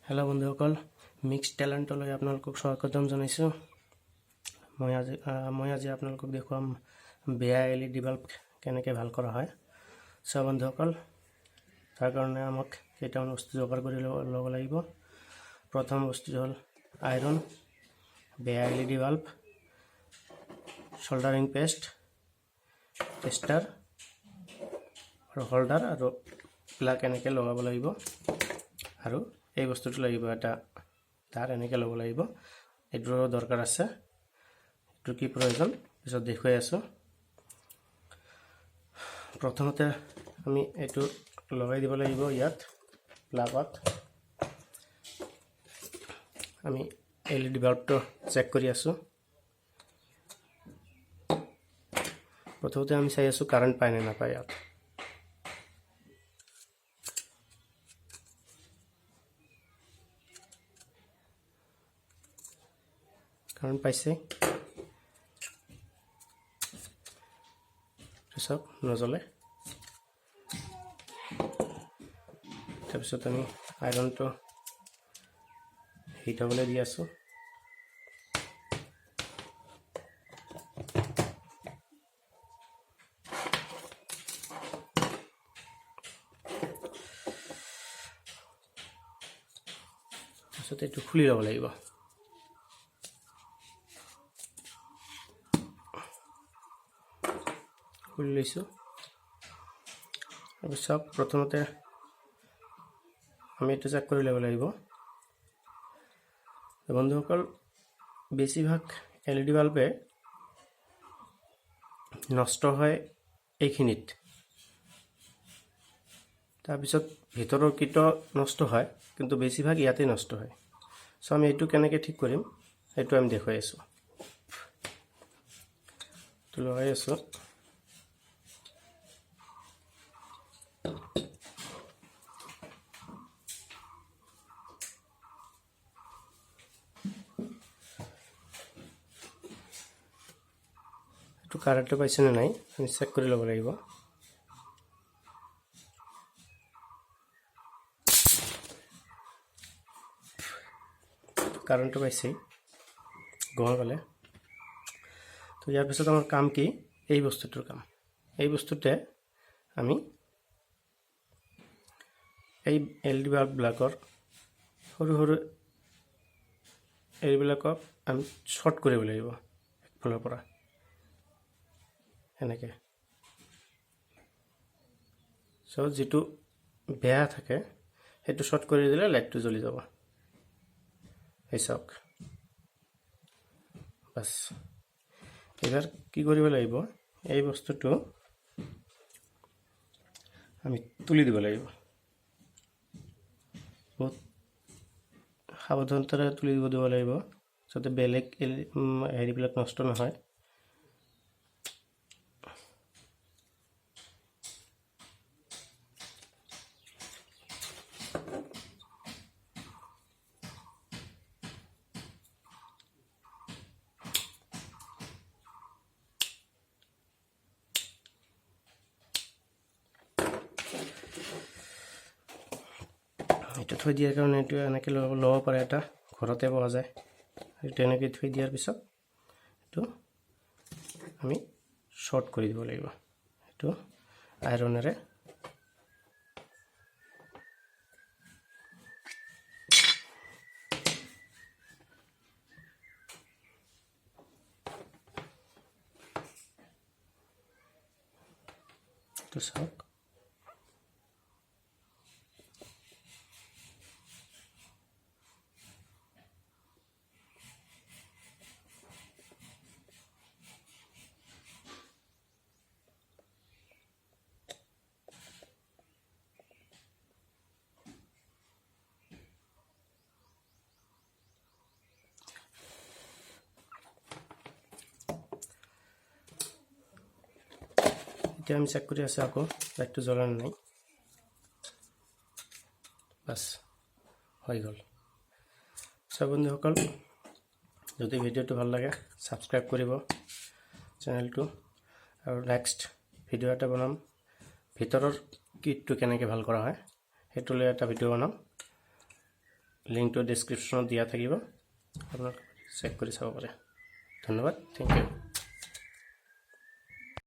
Hello बंधुসকল MixTalentলৈ আপোনালোকক স্বাগতম জনাইছো। মই আজি আপোনালোকক দেখুৱাম বেয়া LED বাল্ব কেনেকৈ ভাল কৰা হয়। সব বন্ধুসকল তাৰ কাৰণে আমাক কেইটামান বস্তু যোগাৰ কৰি ল'ব লাগিব। প্ৰথম বস্তু হ'ল আইৰন, বেয়া LED বাল্ব, সোল্ডাৰিং পেষ্ট, টেষ্টাৰ আৰু হোল্ডাৰ আৰু প্লাগ এনেকৈ লগাব লাগিব। আৰু এই বস্তুটো লাগিব এটা তাৰ এনেকৈ ল'ব লাগিব। এইটোৰ দৰকাৰ আছে। এইটো কি প্ৰয়োজন পিছত দেখুৱাই আছো। প্ৰথমতে আমি এইটো লগাই দিব লাগিব ইয়াত প্লাগত। আমি LED বাল্বটো চেক কৰি আছো। প্ৰথমতে আমি চাই আছো কাৰেন্ট পায় নে নাপায় ইয়াত। কাৰণ পাইছে সব নজলে। তাৰপিছত আমি আইৰনটো হিট হ'বলৈ দি আছো। তাৰপিছত এইটো খুলি ল'ব লাগিব। খুলি লৈছো। সব প্ৰথমতে আমি এইটো চেক কৰি ল'ব লাগিব। বন্ধুসকল বেছিভাগ LED বাল্বে নষ্ট হয় এইখিনিত। তাৰপিছত ভিতৰৰ কিট নষ্ট হয়, কিন্তু বেছিভাগ ইয়াতে নষ্ট হয়। সো আমি এইটো কেনেকৈ ঠিক কৰিম এইটো আমি দেখুৱাই আছো। তো লগাই আছো। তো কাৰেন্টটো পাইছে না নাই আমি চেক কৰি ল'ব লাগিব। কাৰেন্টটো পাইছে গম পালে। তো ইয়াৰ পিছত আমাৰ কাম কি, এই বস্তুটোৰ কাম। এই বস্তুতে আমি এই LED বাল্ব বিলাকৰ সৰু সৰু এইবিলাকক আমি শৰ্ট কৰিব লাগিব একফালৰ পৰা এনেকে। সো যেটো বেয়া থাকে সেইটো শৰ্ট কৰি দিলে লাইটটো জ্বলি যাব। এই চাওক বাস। এবাৰ কি কৰিব লাগিব, এই বস্তুটো আমি তুলি দিব লাগিব। বহুত সাৱধানতাৰে তুলি দিব লাগিব যাতে বেলেগ হেৰিবিলাক নষ্ট নহয়। এটা থৈ দিয়াৰ কাৰণে এইটো এনেকৈ ল'ব পাৰে, এটা ঘৰতে পোৱা যায়। এইটো এনেকৈ থৈ দিয়াৰ পিছত এইটো আমি শৰ্ট কৰি দিব লাগিব। এইটো আইৰনেৰে তো চাওক এতিয়া আমি চেক কৰি আছো আকৌ লাইটটো জ্বলা নাই। বাস হৈ গ'ল। সব বন্ধুসকল যদি ভিডিওটো ভাল লাগে সাবস্ক্রাইব কৰিব চেনেলটো, আৰু নেক্সট ভিডিও এটা বনাম ভিতৰৰ কিটটো কেনেকৈ ভাল কৰা হয় সেইটো লৈ এটা ভিডিও বনাম। লিংকটো ডেছক্ৰিপশ্যনত দিয়া থাকিব আপোনালোকে চেক কৰি চাব পাৰে ধন্যবাদ থেংক ইউ